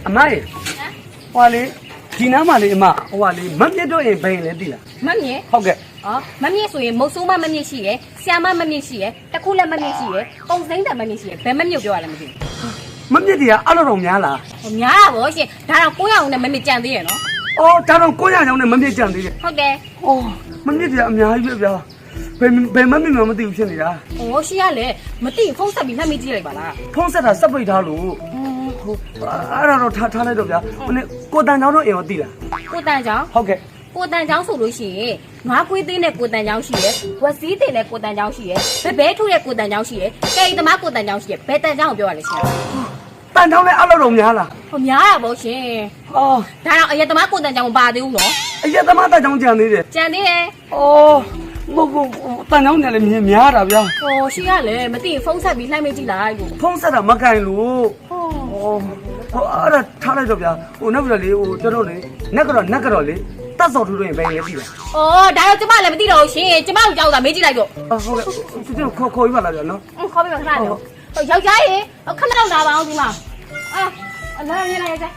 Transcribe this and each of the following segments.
အမရေဟွာလေဒီနားမှာလေအမဟွာလေမမြတ်တော့ရင်ဘယ်လဲသိလားမမြင့်ဟုတ်ကဲ့မမြင့်ဆိုရင်မုတ်ဆိုးမမမြင့်ရှိရယ်ဆ iam မမြင့်ရှိရယ်တခုလည်းမမြင့်ရှိရယ်ပုံစိမ့်တယ်မမြင့်ရှိရယ်ဘယ်မမြင့်ပြောရလဲမသိဘူးမမြတ်တရားအဲ့လိုတော့များလားဟိုများတာဗောရှင်ဒါတော့900အောင်နဲ့မမြင့်ကြံသေးရနော်အော်ဒါတော့900ကျောင်းနဲ့မမြတ်ကြံသေးတယ်ဟုတ်တယ်အော်မမြတ်တရားအများကြီးပဲဗျာဘယ်မမြတ်မှမသိဘူးဖြစ်နေတာဟိုရှင်ကလည်းမသိဖုန်းဆက်ပြီးလှမ်းမိကြည့်လိုက်ပါလားဖုန်းဆက်တာစက်ပိတ်ထားလို့ဟုတ်အဲ့ဒါတော့ထားလိုက်တော့ဗျာဟိုနေ့ကိုတန်ကျောင်းတော့အိမ်ရောသိလားကိုတန်ကျောင်းဟုတ်ကဲ့ကိုတန်ကျောင်းဆိုလို့ရှိရင်ငါးခွေးသေးနဲ့ကိုတန်ကျောင်းရှိရယ်ဝက်စည်းတင်နဲ့ကိုတန်ကျောင်းရှိရယ်ဘဲထုတဲ့ကိုတန်ကျောင်းရှိရယ်ကဲသမားကိုတန်ကျောင်းရှိရယ်ဘဲတန်ကျောင်းကိုပြောရလဲရှင်တန်ကျောင်းလည်းအဲ့လိုတော့များလားဟိုများတာဗောရှင်အော်ဒါတော့အရက်သမားကိုတန်ကျောင်းမပါသေးဘူးနော်အရက်သမားတန်ကျောင်းကြံသေးတယ်ကြံသေးတယ်အော်မဟုတ်တန်ကျောင်းနဲ့လည်းများတာဗျာဟိုရှင်ကလည်းမသိဖုန်းဆက်ပြီးလှမ်းမေးကြည့်လိုက်လို့ဖုန်းဆက်တာမကင်လို့ဟိုအဲ့ဒါထားလိုက်တော့ဗျာဟိုနောက်ပြီးတော့လေဟိုတော်တော်လေနက်ကတော့လေတတ်စော်ထူလို့ရင်ဘယ်လဲပြီလား။အော်ဒါတော့ကျမလည်းမသိတော့ဘူးရှင်။ကျမကိုကြောက်တာမေးကြည့်လိုက်တော့။ဟုတ်ကဲ့။သူတို့ခေါ်ပြီးပါလားဗျာနော်။ခေါ်ပြီးပါခဏတော့။ဟိုယောက်ျားရေခဏတော့လာပါအောင်ဒီမှာ။လာရယောက်ျား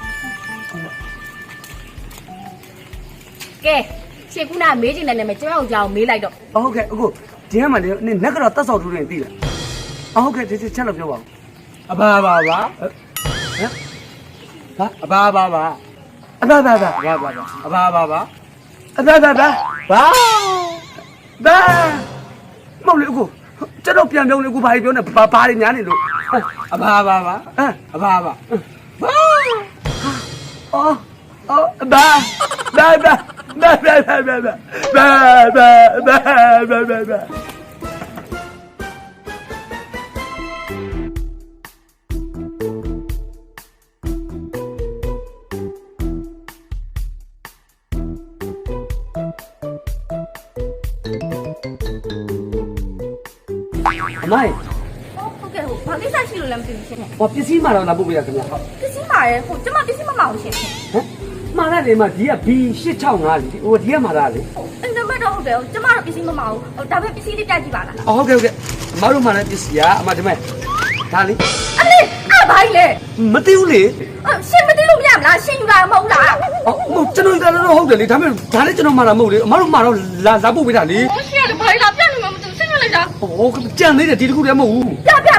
။ကဲရှင်ခုနမေးကြည့်နေတယ်မယ်ကျမကိုကြောက်မေးလိုက်တော့။ဟုတ်ကဲ့အခုဒီကမှလေနက်ကတော့တတ်စော်ထူလို့ရင်သိလား။ဟုတ်ကဲ့ဒီချက်လို့ပြောပါဦး။အဘာဟမ်။ဟာအဘာအဘာဘာအဘာဘာဘာဘာဘာအဘာဘာဘာအဘာဘာဘာဘာဘာမဟုတ်လေအခုကျွန်တော်ပြန်ပြောနေအခုဘာပြောနေဘာတွေများနေလို့အဘာဘာဘာအဘာဘာအော်ဘာဘာဘာဘာဘာဘာဘာဘာဘာဘာမိုင်းဟုတ်ကဲ့ဟိုဘာကိစ္စရှိလို့လဲမသိဘူးရှင်ဟောပစ္စည်းမှတော့လာပို့ပေးရခင်ဗျာဟုတ်ပစ္စည်းမှာရယ်ဟိုကျမပစ္စည်းမမအောင်ရှင်ဟမ်မှားတယ်မဒီက B865 လေဟိုဒီကမှာလားလေအင်တာနက်တော့ဟုတ်တယ်ကျမတော့ပစ္စည်းမမအောင်ဟိုဒါပဲပစ္စည်းလေးပြကြည့်ပါလားဟုတ်ကဲ့မတို့မှလည်းပစ္စည်းကအမဒီမဲ့ဒါလေအလေးအဲ့ဘာလဲမသိဘူးလေရှင်မသိလို့မရမလားရှင်ယူတာမဟုတ်လားဟုတ်ကျွန်တော်ယူတာတော့ဟုတ်တယ်လေဒါပေမဲ့ဒါလည်းကျွန်တော်မှလာမဟုတ်လေအမတို့မှတော့လာပို့ပေးတာလေရှင်ကဘာလာပြနေမှမသိဘူးရှင်ကလည်းဒါဟိုကြံသေးတယ်ဒီတစ်ခုတည်းမဟုတ်ဘူးပြဒါပေ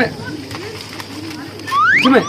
မဲ့ဒီမဲ့